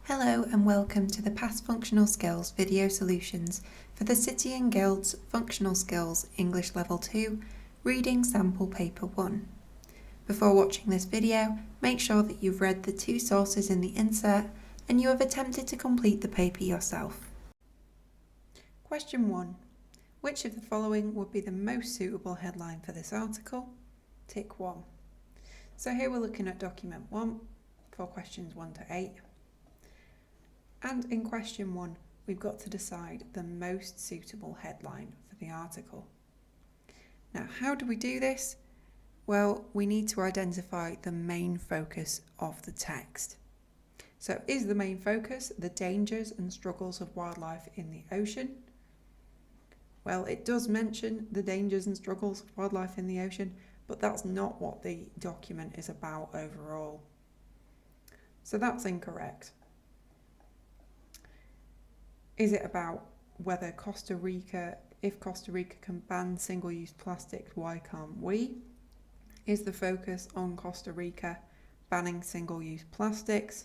Hello and welcome to the Past Functional Skills video solutions for the City and Guilds Functional Skills English Level 2 Reading Sample Paper 1. Before watching this video, make sure that you've read the two sources in the insert and you have attempted to complete the paper yourself. Question 1. Which of the following would be the most suitable headline for this article? Tick 1. So here we're looking at document 1 for questions 1 to 8. And in question 1, we've got to decide the most suitable headline for the article. Now, how do we do this? Well, we need to identify the main focus of the text. So is the main focus the dangers and struggles of wildlife in the ocean? Well, it does mention the dangers and struggles of wildlife in the ocean, but that's not what the document is about overall. So that's incorrect. Is it about whether if Costa Rica can ban single-use plastics, why can't we? Is the focus on Costa Rica banning single-use plastics?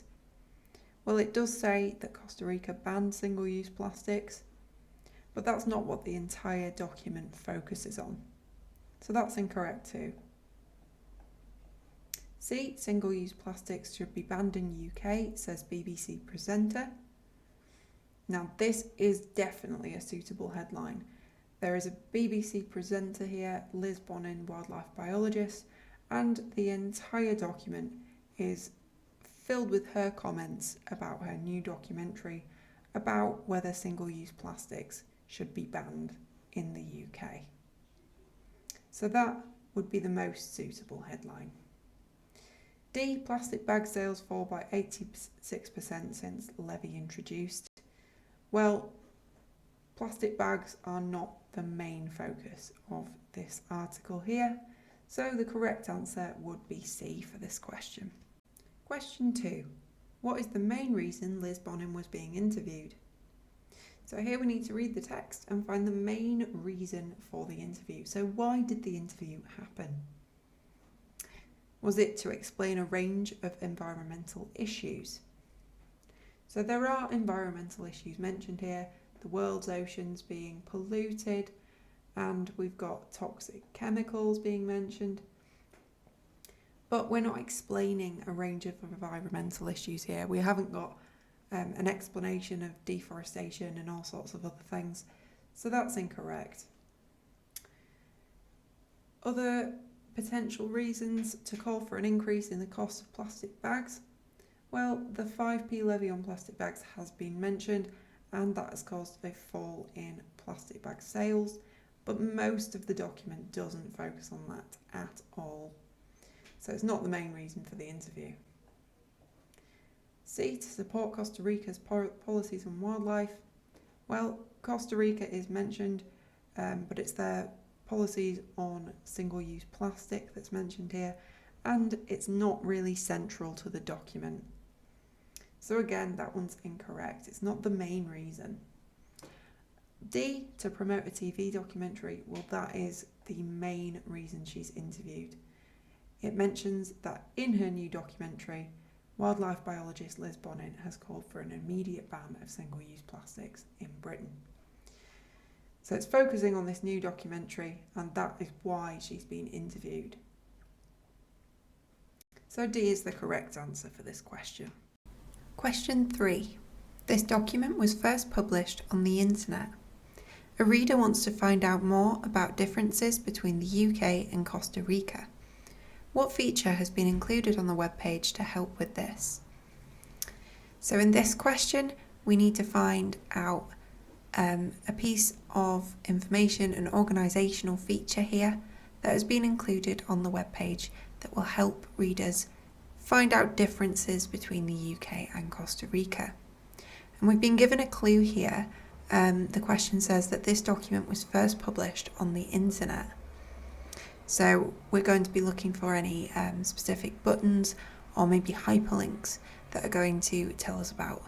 Well, it does say that Costa Rica banned single-use plastics, but that's not what the entire document focuses on. So that's incorrect too. C, single-use plastics should be banned in UK, says BBC presenter. Now, this is definitely a suitable headline. There is a BBC presenter here, Liz Bonin, wildlife biologist, and the entire document is filled with her comments about her new documentary about whether single-use plastics should be banned in the UK. So that would be the most suitable headline. D, plastic bag sales fall by 86% since levy introduced. Well, plastic bags are not the main focus of this article here, so the correct answer would be C for this question. Question 2. What is the main reason Liz Bonin was being interviewed? So here we need to read the text and find the main reason for the interview. So why did the interview happen? Was it to explain a range of environmental issues? So there are environmental issues mentioned here, the world's oceans being polluted, and we've got toxic chemicals being mentioned. But we're not explaining a range of environmental issues here. We haven't got an explanation of deforestation and all sorts of other things. So that's incorrect. Other potential reasons to call for an increase in the cost of plastic bags. Well, the 5p levy on plastic bags has been mentioned, and that has caused a fall in plastic bag sales, but most of the document doesn't focus on that at all. So it's not the main reason for the interview. C, to support Costa Rica's policies on wildlife. Well, Costa Rica is mentioned, but it's their policies on single-use plastic that's mentioned here, and it's not really central to the document. So again, that one's incorrect. It's not the main reason. D, to promote a TV documentary. Well, that is the main reason she's interviewed. It mentions that in her new documentary, wildlife biologist Liz Bonin has called for an immediate ban of single-use plastics in Britain. So it's focusing on this new documentary, and that is why she's been interviewed. So D is the correct answer for this question. Question 3. This document was first published on the internet. A reader wants to find out more about differences between the UK and Costa Rica. What feature has been included on the webpage to help with this? So in this question, we need to find out a piece of information, an organisational feature here that has been included on the webpage that will help readers find out differences between the UK and Costa Rica. And we've been given a clue here. The question says that this document was first published on the internet. So we're going to be looking for any specific buttons or maybe hyperlinks that are going to tell us about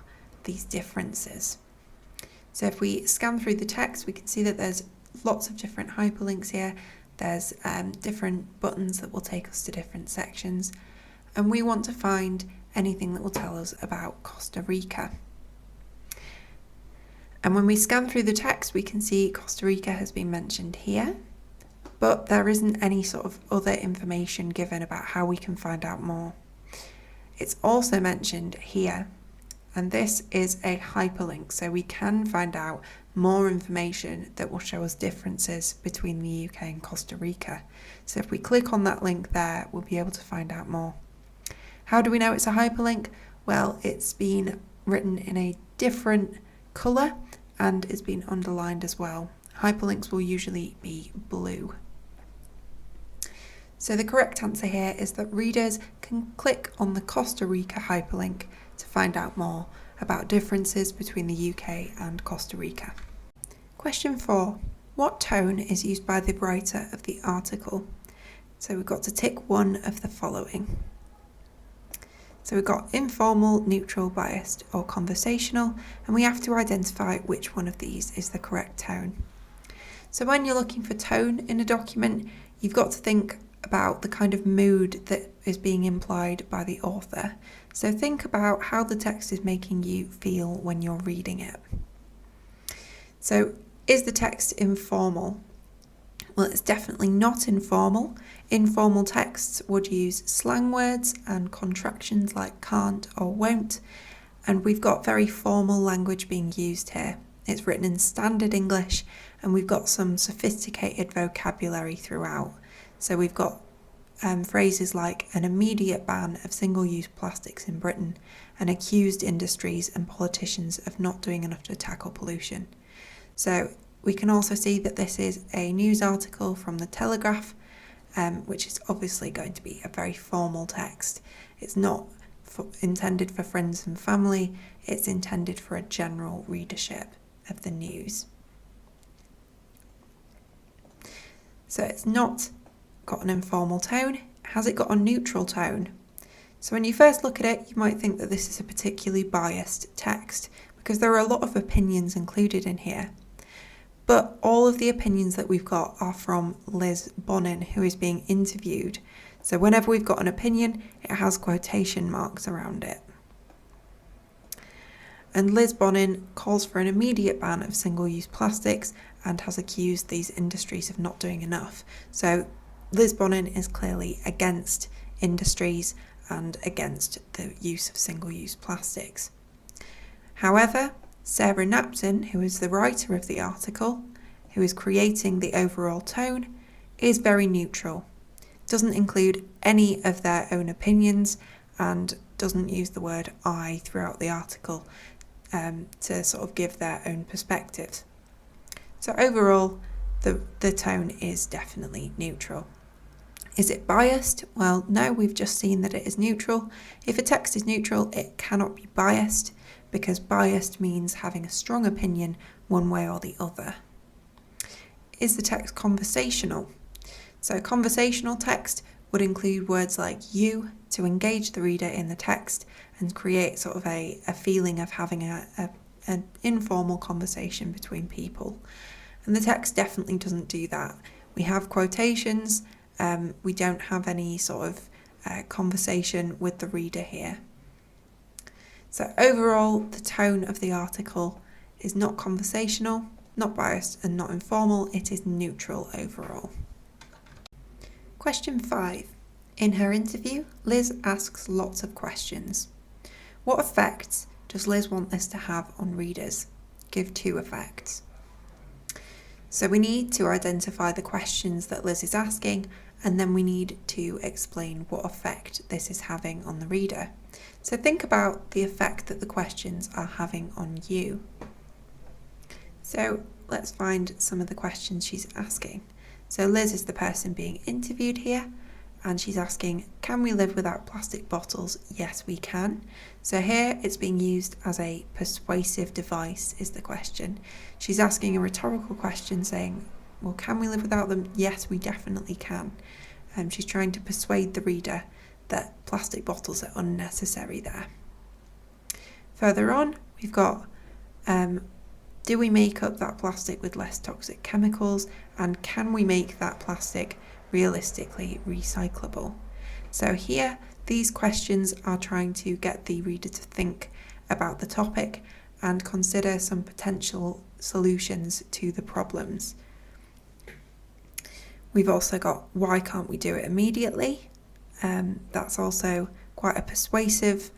these differences. So if we scan through the text, we can see that there's lots of different hyperlinks here. There's different buttons that will take us to different sections. and we want to find anything that will tell us about Costa Rica. And when we scan through the text, we can see Costa Rica has been mentioned here, but there isn't any sort of other information given about how we can find out more. It's also mentioned here, and this is a hyperlink, so we can find out more information that will show us differences between the UK and Costa Rica. So if we click on that link there, we'll be able to find out more. How do we know it's a hyperlink? Well, it's been written in a different colour and it's been underlined as well. Hyperlinks will usually be blue. So the correct answer here is that readers can click on the Costa Rica hyperlink to find out more about differences between the UK and Costa Rica. Question 4. What tone is used by the writer of the article? So we've got to tick one of the following. So we've got informal, neutral, biased or conversational, and we have to identify which one of these is the correct tone. So when you're looking for tone in a document, you've got to think about the kind of mood that is being implied by the author. So think about how the text is making you feel when you're reading it. So is the text informal? Well, it's definitely not informal. Informal texts would use slang words and contractions like can't or won't, and we've got very formal language being used here. It's written in standard English and we've got some sophisticated vocabulary throughout. So we've got phrases like an immediate ban of single-use plastics in Britain and accused industries and politicians of not doing enough to tackle pollution. So we can also see that this is a news article from the Telegraph, which is obviously going to be a very formal text. It's not intended for friends and family, it's intended for a general readership of the news. So it's not got an informal tone. Has it got a neutral tone? So when you first look at it, you might think that this is a particularly biased text because there are a lot of opinions included in here. But all of the opinions that we've got are from Liz Bonin, who is being interviewed. So whenever we've got an opinion, it has quotation marks around it. And Liz Bonin calls for an immediate ban of single-use plastics and has accused these industries of not doing enough. So Liz Bonin is clearly against industries and against the use of single-use plastics. However, Sarah Knapton, who is the writer of the article, who is creating the overall tone, is very neutral. Doesn't include any of their own opinions and doesn't use the word I throughout the article to sort of give their own perspectives. So overall, the tone is definitely neutral. Is it biased? Well, no, we've just seen that it is neutral. If a text is neutral, it cannot be biased, because biased means having a strong opinion one way or the other. Is the text conversational? So conversational text would include words like you to engage the reader in the text and create sort of a feeling of having an informal conversation between people. And the text definitely doesn't do that. We have quotations, we don't have any sort of conversation with the reader here. So overall, the tone of the article is not conversational, not biased, and not informal. It is neutral overall. Question 5. In her interview, Liz asks lots of questions. What effects does Liz want this to have on readers? Give 2 effects. So we need to identify the questions that Liz is asking, and then we need to explain what effect this is having on the reader. So think about the effect that the questions are having on you. So let's find some of the questions she's asking. So Liz is the person being interviewed here, and she's asking, can we live without plastic bottles? Yes, we can. So here it's being used as a persuasive device is the question. She's asking a rhetorical question saying, well, can we live without them? Yes, we definitely can. She's trying to persuade the reader that plastic bottles are unnecessary there. Further on, we've got, do we make up that plastic with less toxic chemicals, and can we make that plastic realistically recyclable? So here, These questions are trying to get the reader to think about the topic and consider some potential solutions to the problems. We've also got why can't we do it immediately? That's also quite a persuasive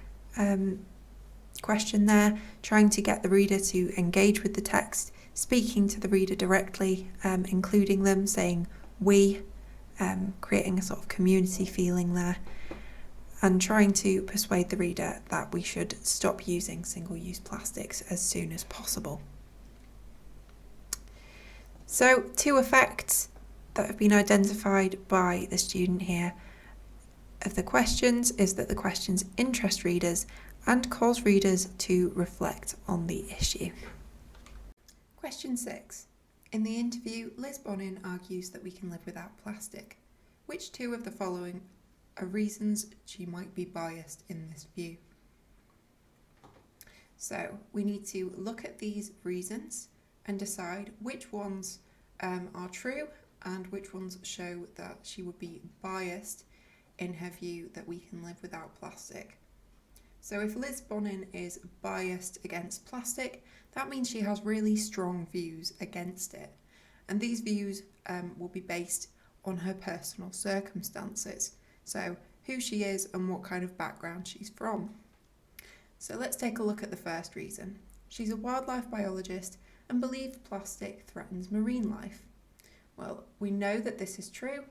question there, trying to get the reader to engage with the text, speaking to the reader directly, including them, saying we, creating a sort of community feeling there, and trying to persuade the reader that we should stop using single-use plastics as soon as possible. So, 2 effects that have been identified by the student here of the questions is that the questions interest readers and cause readers to reflect on the issue. Question 6. In the interview, Liz Bonin argues that we can live without plastic. Which 2 of the following are reasons she might be biased in this view? So we need to look at these reasons and decide which ones are true and which ones show that she would be biased in her view that we can live without plastic. So if Liz Bonin is biased against plastic, that means she has really strong views against it. And these views will be based on her personal circumstances. So who she is and what kind of background she's from. So let's take a look at the first reason. She's a wildlife biologist and believes plastic threatens marine life. Well, we know that this is true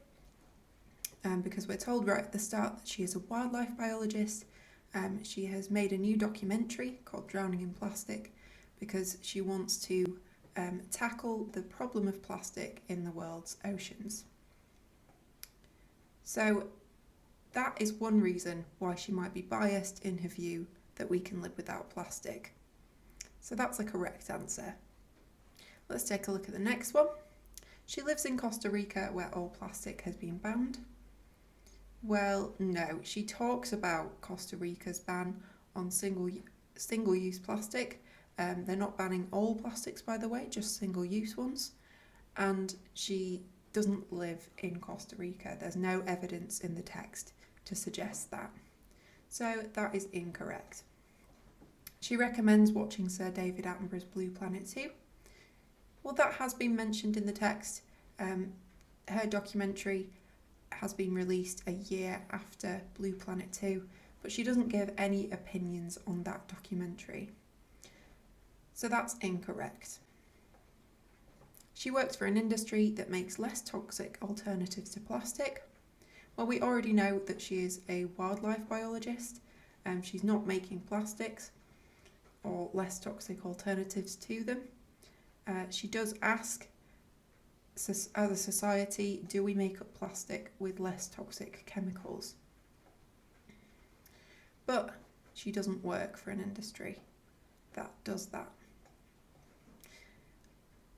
because we're told right at the start that she is a wildlife biologist. She has made a new documentary called Drowning in Plastic because she wants to tackle the problem of plastic in the world's oceans. So that is one reason why she might be biased in her view that we can live without plastic. So that's a correct answer. Let's take a look at the next one. She lives in Costa Rica where all plastic has been banned. Well, no, she talks about Costa Rica's ban on single-use plastic. They're not banning all plastics, by the way, just single-use ones. And she doesn't live in Costa Rica. There's no evidence in the text to suggest that. So that is incorrect. She recommends watching Sir David Attenborough's Blue Planet 2. Well, that has been mentioned in the text. Her documentary has been released a year after Blue Planet 2, but she doesn't give any opinions on that documentary. So that's incorrect. She works for an industry that makes less toxic alternatives to plastic. Well, we already know that she is a wildlife biologist. She's not making plastics or less toxic alternatives to them. She does ask, as a society, do we make up plastic with less toxic chemicals? But she doesn't work for an industry that does that.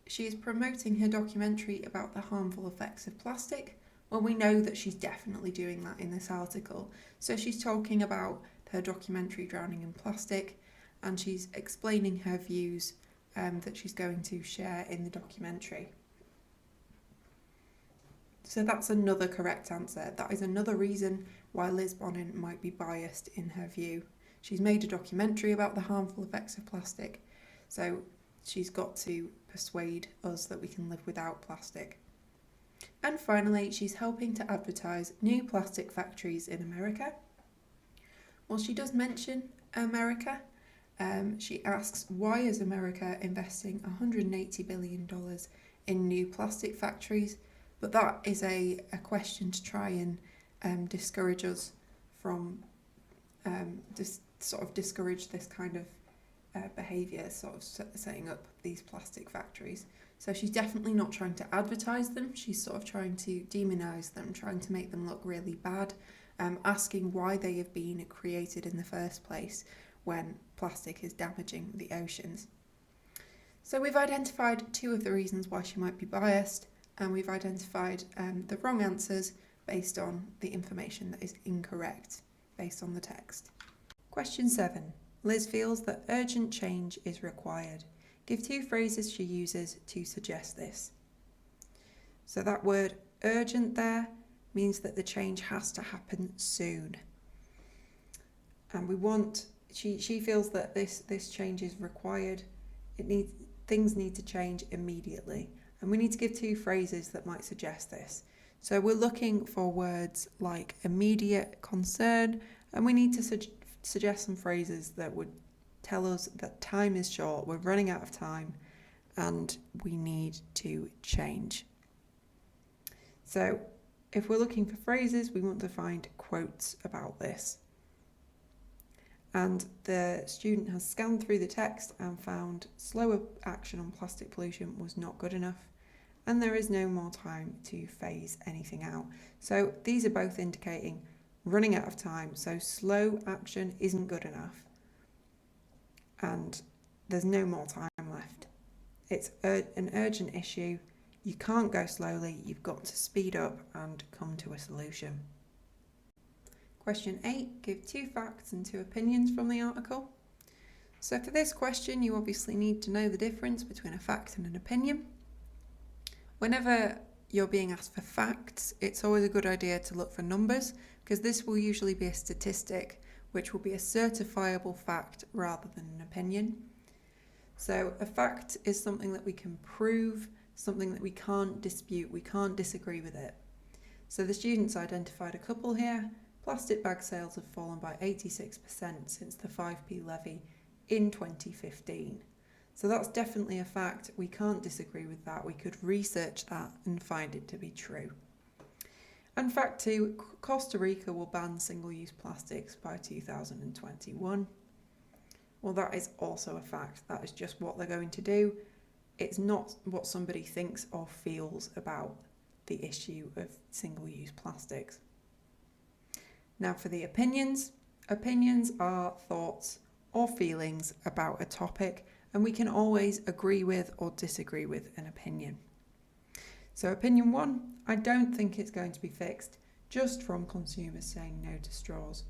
She is promoting her documentary about the harmful effects of plastic. Well, we know that she's definitely doing that in this article. So she's talking about her documentary Drowning in Plastic, and she's explaining her views that she's going to share in the documentary. So that's another correct answer. That is another reason why Liz Bonin might be biased in her view. She's made a documentary about the harmful effects of plastic, so she's got to persuade us that we can live without plastic. And finally, she's helping to advertise new plastic factories in America. Well, she does mention America. She asks, why is America investing $180 billion in new plastic factories? But that is a question to try and discourage us from discourage this kind of behaviour, sort of setting up these plastic factories. So she's definitely not trying to advertise them. She's sort of trying to demonise them, trying to make them look really bad, asking why they have been created in the first place when plastic is damaging the oceans. So we've identified 2 of the reasons why she might be biased, and we've identified the wrong answers based on the information that is incorrect based on the text. Question 7. Liz feels that urgent change is required. Give 2 phrases she uses to suggest this. So that word urgent there means that the change has to happen soon. and we want, she feels that this change is required. Things need to change immediately, and we need to give two phrases that might suggest this. So we're looking for words like immediate concern, and we need to suggest some phrases that would tell us that time is short, we're running out of time, and we need to change. So if we're looking for phrases, we want to find quotes about this. And the student has scanned through the text and found slower action on plastic pollution was not good enough, and there is no more time to phase anything out. So these are both indicating running out of time, so slow action isn't good enough, and there's no more time left. It's an urgent issue. You can't go slowly, you've got to speed up and come to a solution. Question 8, give 2 facts and 2 opinions from the article. So for this question, you obviously need to know the difference between a fact and an opinion. Whenever you're being asked for facts, it's always a good idea to look for numbers, because this will usually be a statistic, which will be a certifiable fact rather than an opinion. So a fact is something that we can prove, something that we can't dispute, we can't disagree with it. So the students identified a couple here. Plastic bag sales have fallen by 86% since the 5p levy in 2015. So that's definitely a fact. We can't disagree with that. We could research that and find it to be true. And fact 2, Costa Rica will ban single-use plastics by 2021. Well, that is also a fact. That is just what they're going to do. It's not what somebody thinks or feels about the issue of single-use plastics. Now for the opinions. Opinions are thoughts or feelings about a topic, and we can always agree with or disagree with an opinion. So opinion 1, I don't think it's going to be fixed, just from consumers saying no to straws.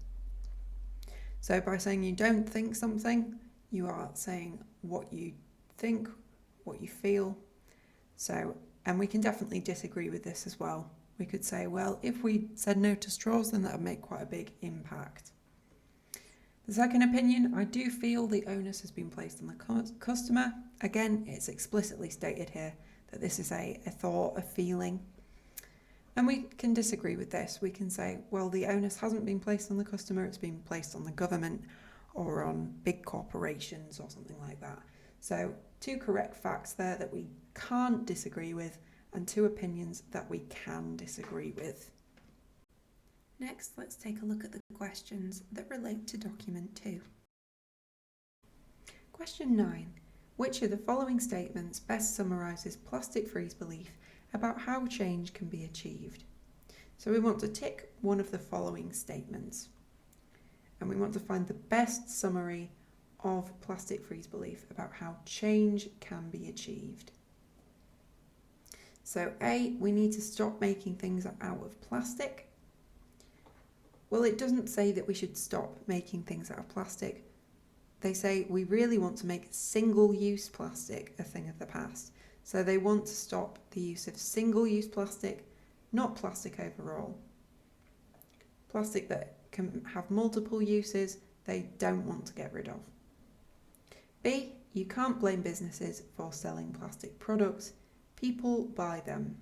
So by saying you don't think something, you are saying what you think, what you feel. And we can definitely disagree with this as well. We could say, well, if we said no to straws, then that would make quite a big impact. The second opinion, I do feel the onus has been placed on the customer. Again, it's explicitly stated here that this is a thought, a feeling. And we can disagree with this. We can say, well, the onus hasn't been placed on the customer, it's been placed on the government or on big corporations or something like that. So 2 correct facts there that we can't disagree with, and 2 opinions that we can disagree with. Next, let's take a look at the questions that relate to document 2. Question 9. Which of the following statements best summarises Plastic Free's belief about how change can be achieved? So we want to tick one of the following statements, and we want to find the best summary of Plastic Free's belief about how change can be achieved. So A, we need to stop making things out of plastic. Well, it doesn't say that we should stop making things out of plastic. They say we really want to make single-use plastic a thing of the past. So they want to stop the use of single-use plastic, not plastic overall. Plastic that can have multiple uses, they don't want to get rid of. B, you can't blame businesses for selling plastic products. People buy them.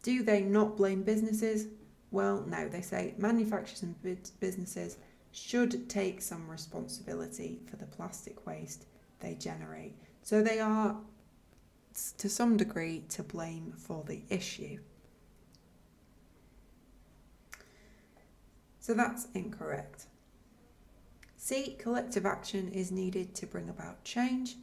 Do they not blame businesses? Well, no, they say manufacturers and businesses should take some responsibility for the plastic waste they generate. So they are, to some degree, to blame for the issue. So that's incorrect. C, collective action is needed to bring about change.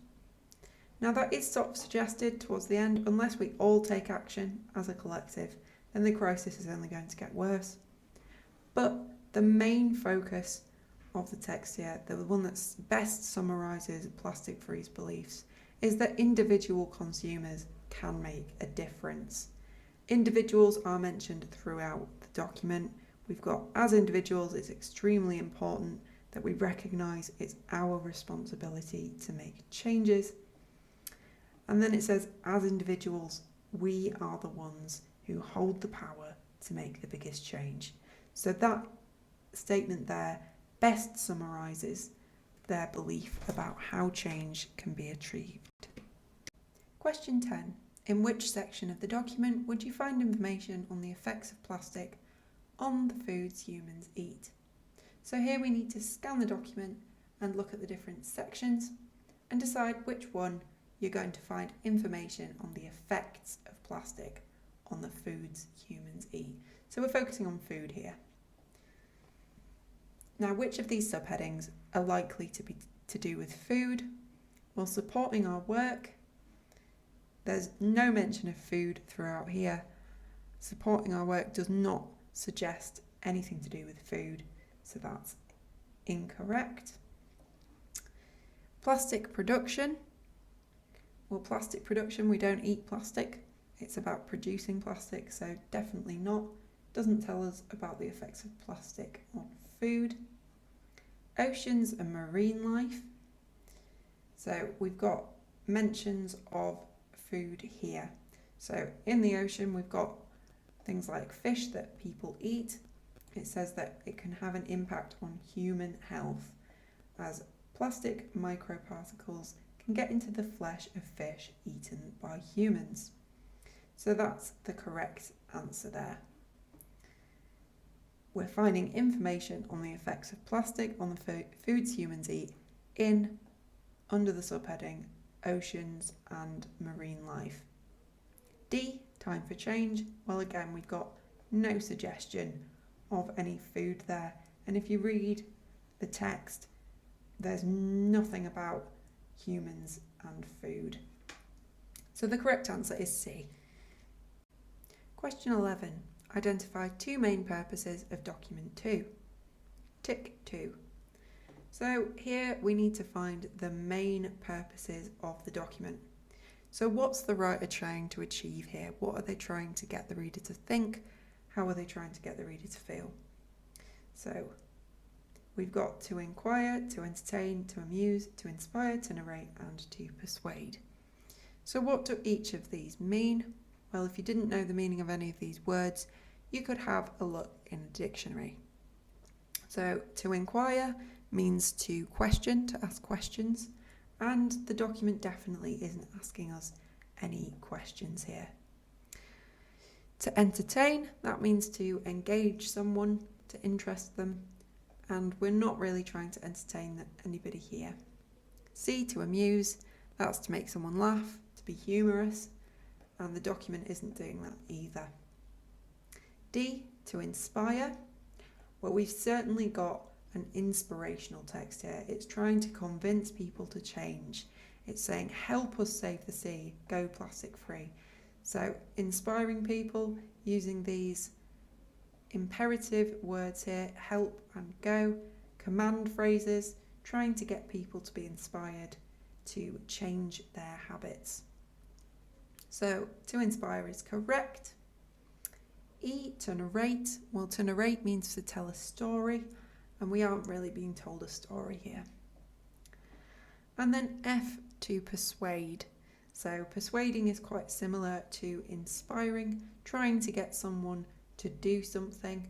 Now that is sort of suggested towards the end. Unless we all take action as a collective, then the crisis is only going to get worse. But the main focus of the text here, the one that best summarises Plastic Free's beliefs, is that individual consumers can make a difference. Individuals are mentioned throughout the document. We've got, as individuals, it's extremely important that we recognise it's our responsibility to make changes. And then it says, as individuals, we are the ones who hold the power to make the biggest change. So that statement there best summarises their belief about how change can be achieved. Question 10. In which section of the document would you find information on the effects of plastic on the foods humans eat? So here we need to scan the document and look at the different sections and decide which one you're going to find information on the effects of plastic on the foods humans eat. So we're focusing on food here. Now, which of these subheadings are likely to be to do with food? Well, supporting our work, there's no mention of food throughout here. Supporting our work does not suggest anything to do with food, so that's incorrect. Plastic production. Well, plastic production, we don't eat plastic. It's about producing plastic, so definitely not. Doesn't tell us about the effects of plastic on food. Oceans and marine life. So we've got mentions of food here. So in the ocean, we've got things like fish that people eat. It says that it can have an impact on human health, as plastic microparticles can get into the flesh of fish eaten by humans. So that's the correct answer there. We're finding information on the effects of plastic on the foods humans eat under the subheading Oceans and Marine Life. D, time for change. Well, again, we've got no suggestion of any food there. And if you read the text, there's nothing about humans and food. So the correct answer is C. Question 11. Identify two main purposes of document 2. Tick 2. So here we need to find the main purposes of the document. So what's the writer trying to achieve here? What are they trying to get the reader to think? How are they trying to get the reader to feel? So we've got to inquire, to entertain, to amuse, to inspire, to narrate, and to persuade. So what do each of these mean? Well, if you didn't know the meaning of any of these words, you could have a look in a dictionary. So to inquire means to question, to ask questions, and the document definitely isn't asking us any questions here. To entertain, that means to engage someone, to interest them, and we're not really trying to entertain anybody here. C, to amuse, that's to make someone laugh, to be humorous, and the document isn't doing that either. D, to inspire, well, we've certainly got an inspirational text here. It's trying to convince people to change. It's saying, help us save the sea, go plastic free. So inspiring people using these imperative words here, help and go, command phrases, trying to get people to be inspired to change their habits. So to inspire is correct. E, to narrate. Well, to narrate means to tell a story, and we aren't really being told a story here. And then F, to persuade. So persuading is quite similar to inspiring, trying to get someone to do something.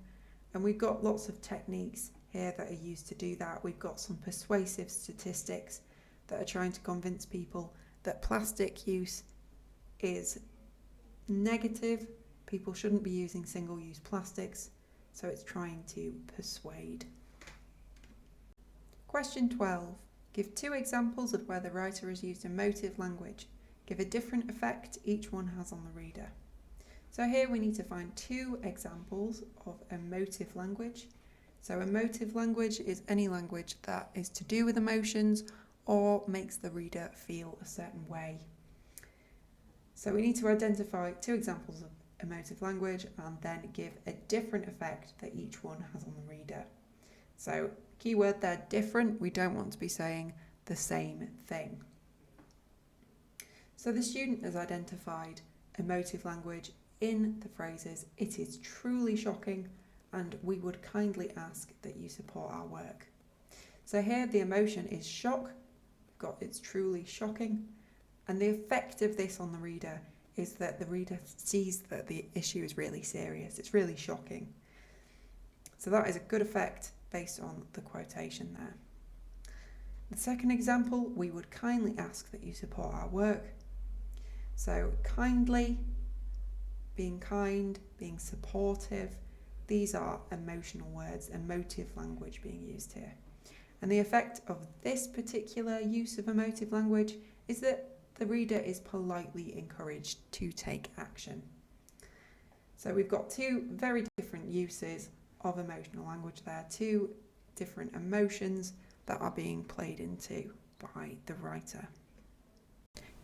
And we've got lots of techniques here that are used to do that. We've got some persuasive statistics that are trying to convince people that plastic use is negative. People shouldn't be using single-use plastics. So it's trying to persuade. Question 12. Give 2 examples of where the writer has used emotive language. Give a different effect each one has on the reader. So here we need to find 2 examples of emotive language. So emotive language is any language that is to do with emotions or makes the reader feel a certain way. So we need to identify 2 examples of emotive language and then give a different effect that each one has on the reader. So keyword there, different. We don't want to be saying the same thing. So the student has identified emotive language in the phrases, it is truly shocking, and we would kindly ask that you support our work. So here the emotion is shock. We've got it's truly shocking. And the effect of this on the reader is that the reader sees that the issue is really serious. It's really shocking. So that is a good effect based on the quotation there. The second example, we would kindly ask that you support our work. So kindly, being kind, being supportive, these are emotional words, emotive language being used here. And the effect of this particular use of emotive language is that the reader is politely encouraged to take action. So we've got two very different uses of emotional language there, two different emotions that are being played into by the writer.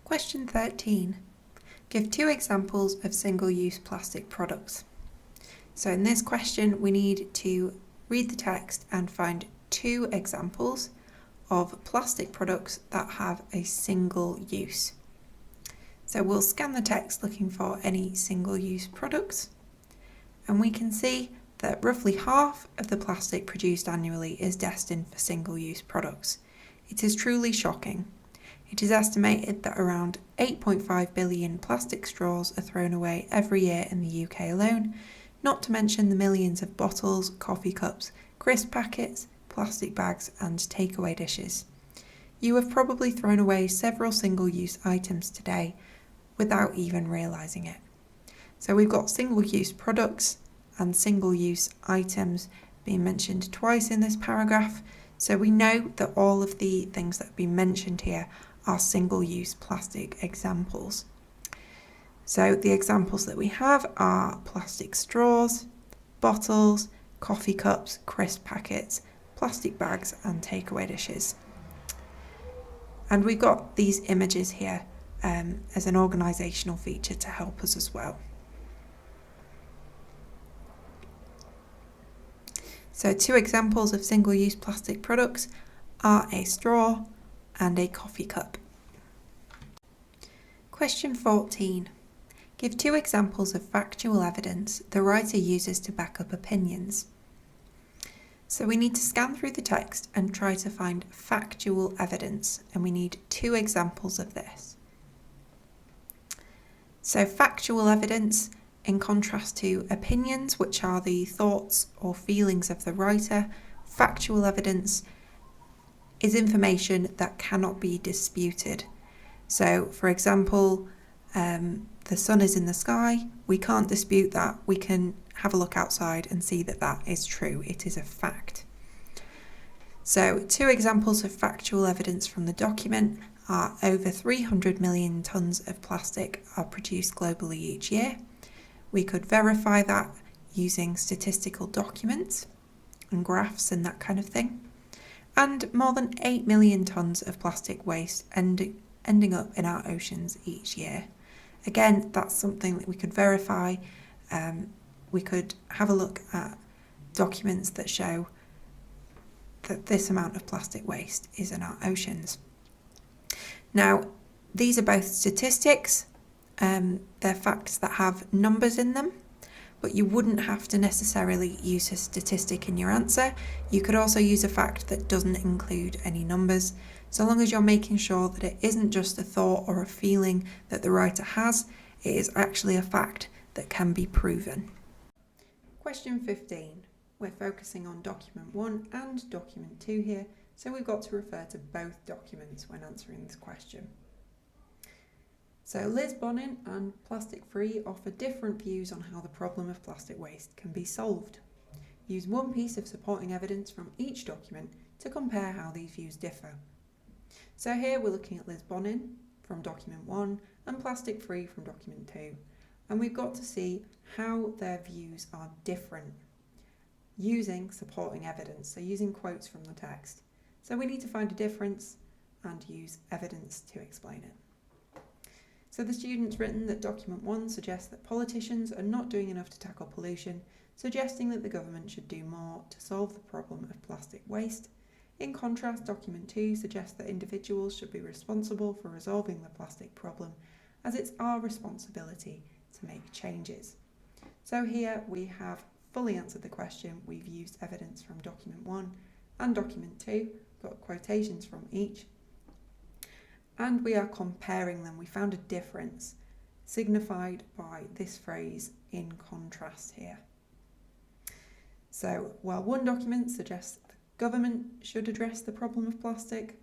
Question 13. Give two examples of single-use plastic products. So in this question, we need to read the text and find two examples of plastic products that have a single use. So we'll scan the text looking for any single-use products, and we can see that roughly half of the plastic produced annually is destined for single-use products. It is truly shocking. It is estimated that around 8.5 billion plastic straws are thrown away every year in the UK alone, not to mention the millions of bottles, coffee cups, crisp packets, plastic bags and takeaway dishes. You have probably thrown away several single-use items today without even realising it. So we've got single-use products and single-use items being mentioned twice in this paragraph. So we know that all of the things that have been mentioned here are single-use plastic examples. So the examples that we have are plastic straws, bottles, coffee cups, crisp packets, plastic bags and takeaway dishes. And we've got these images here as an organisational feature to help us as well. So two examples of single-use plastic products are a straw and a coffee cup. Question 14. Give two examples of factual evidence the writer uses to back up opinions. So we need to scan through the text and try to find factual evidence, and we need two examples of this. So factual evidence, in contrast to opinions, which are the thoughts or feelings of the writer, factual evidence is information that cannot be disputed. So, for example, the sun is in the sky. We can't dispute that. We can have a look outside and see that that is true. It is a fact. So, two examples of factual evidence from the document are over 300 million tonnes of plastic are produced globally each year. We could verify that using statistical documents and graphs and that kind of thing. And more than 8 million tonnes of plastic waste ending up in our oceans each year. Again, that's something that we could verify. We could have a look at documents that show that this amount of plastic waste is in our oceans. Now, these are both statistics. They're facts that have numbers in them, but you wouldn't have to necessarily use a statistic in your answer. You could also use a fact that doesn't include any numbers, so long as you're making sure that it isn't just a thought or a feeling that the writer has, it is actually a fact that can be proven. Question 15. We're focusing on document 1 and document 2 here, so we've got to refer to both documents when answering this question. So Liz Bonin and Plastic Free offer different views on how the problem of plastic waste can be solved. Use one piece of supporting evidence from each document to compare how these views differ. So here we're looking at Liz Bonin from document 1 and Plastic Free from document 2, and we've got to see how their views are different using supporting evidence, so using quotes from the text. So we need to find a difference and use evidence to explain it. So the student's written that document 1 suggests that politicians are not doing enough to tackle pollution, suggesting that the government should do more to solve the problem of plastic waste. In contrast, document 2 suggests that individuals should be responsible for resolving the plastic problem, as it's our responsibility to make changes. So here we have fully answered the question. We've used evidence from document 1 and document 2, got quotations from each, and we are comparing them. We found a difference signified by this phrase, in contrast, here. So while one document suggests the government should address the problem of plastic,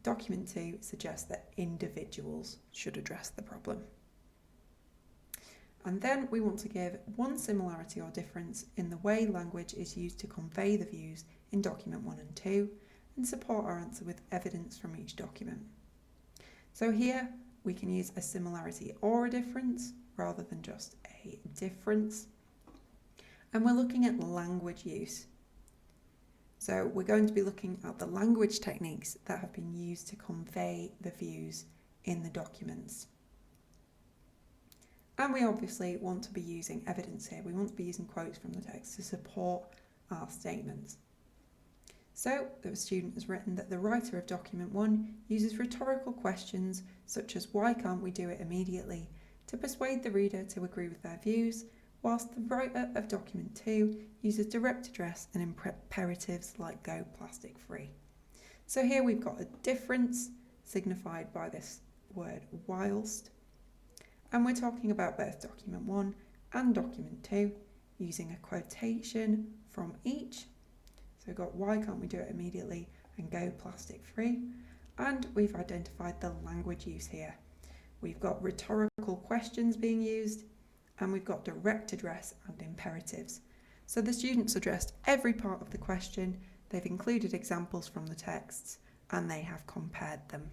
document 2 suggests that individuals should address the problem. And then we want to give one similarity or difference in the way language is used to convey the views in document 1 and 2, and support our answer with evidence from each document. So here we can use a similarity or a difference rather than just a difference. And we're looking at language use. So we're going to be looking at the language techniques that have been used to convey the views in the documents. And we obviously want to be using evidence here. We want to be using quotes from the text to support our statements. So the student has written that the writer of document 1 uses rhetorical questions such as "why can't we do it immediately?" to persuade the reader to agree with their views, whilst the writer of document 2 uses direct address and imperatives like "go plastic free." So here we've got a difference signified by this word "whilst," and we're talking about both document 1 and document 2 using a quotation from each. So we've got "why can't we do it immediately?" and "go plastic free," and we've identified the language use here. We've got rhetorical questions being used, and we've got direct address and imperatives. So the students addressed every part of the question, they've included examples from the texts, and they have compared them.